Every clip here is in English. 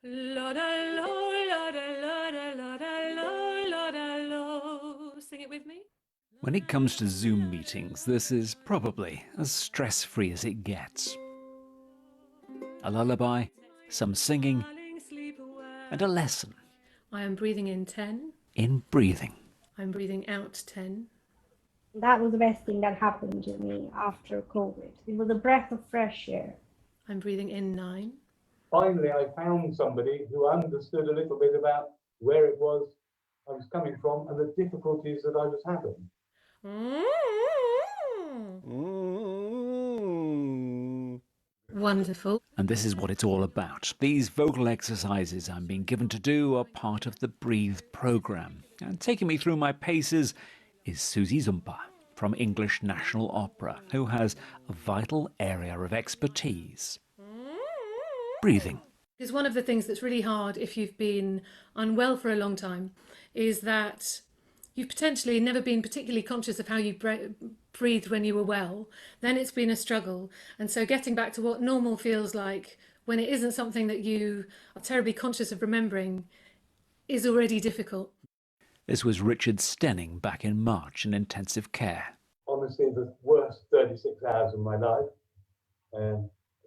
La da lo, la da la da la da lo, la da lo. Sing it with me. When it comes to Zoom meetings, this is probably as stress-free as it gets. A lullaby, some singing, Darling, sleep away. and a lesson I am breathing in 10. in breathing. I'm breathing out 10. That was the best thing that happened to me after COVID. It was a breath of fresh air. I'm breathing in 9. Finally, I found somebody who understood a little bit about where it was I was coming from and the difficulties that I was having. Wonderful. And this is what it's all about. These vocal exercises I'm being given to do are part of the Breathe programme. And taking me through my paces is Susie Zumpa from English National Opera, who has a vital area of expertise: breathing. Because one of the things that's really hard if you've been unwell for a long time is that you've potentially never been particularly conscious of how you breathed when you were well. Then it's been a struggle. And so getting back to what normal feels like when it isn't something that you are terribly conscious of remembering is already difficult. This was Richard Stenning back in March in intensive care. Honestly, the worst 36 hours of my life. I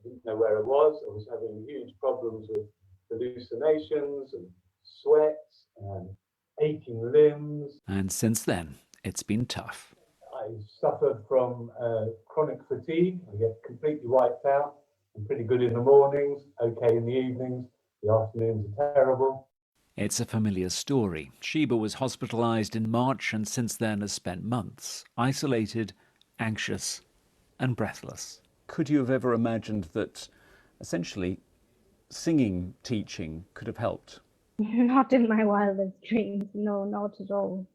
didn't know where I was. I was having huge problems with hallucinations and sweats and aching limbs. And since then, it's been tough. I suffered from chronic fatigue. I get completely wiped out. I'm pretty good in the mornings, okay in the evenings. The afternoons are terrible. It's a familiar story. Sheba was hospitalised in March and since then has spent months isolated, anxious and breathless. Could you have ever imagined that essentially singing teaching could have helped? Not in my wildest dreams. No, not at all.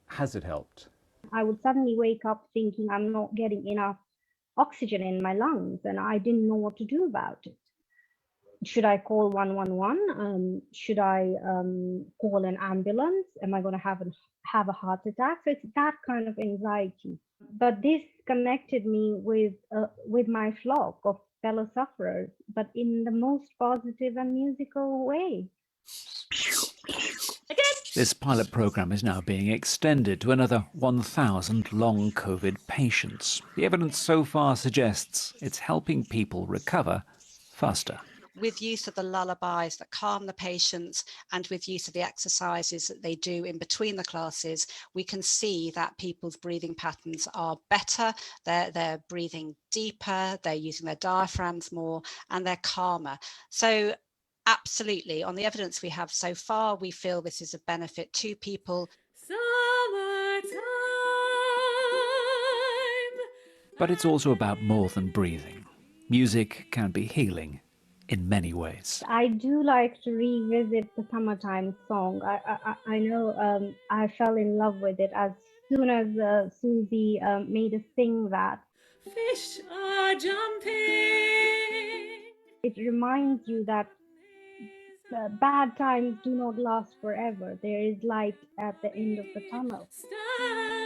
Has it helped? I would suddenly wake up thinking I'm not getting enough oxygen in my lungs, and I didn't know what to do about it. Should I call 111? Should I call an ambulance? Am I going to have a heart attack? So it's that kind of anxiety. But this connected me with my flock of fellow sufferers, but in the most positive and musical way. This pilot programme is now being extended to another 1,000 long COVID patients. The evidence so far suggests it's helping people recover faster. With use of the lullabies that calm the patients and with use of the exercises that they do in between the classes, we can see that people's breathing patterns are better, they're breathing deeper, they're using their diaphragms more, and they're calmer. So absolutely, on the evidence we have so far, we feel this is a benefit to people. Summertime. But it's also about more than breathing. Music can be healing in many ways. I do like to revisit the Summertime song. I know I fell in love with it as soon as Susie made us sing that. Fish are jumping. It reminds you that bad times do not last forever. There is light at the end of the tunnel. Stand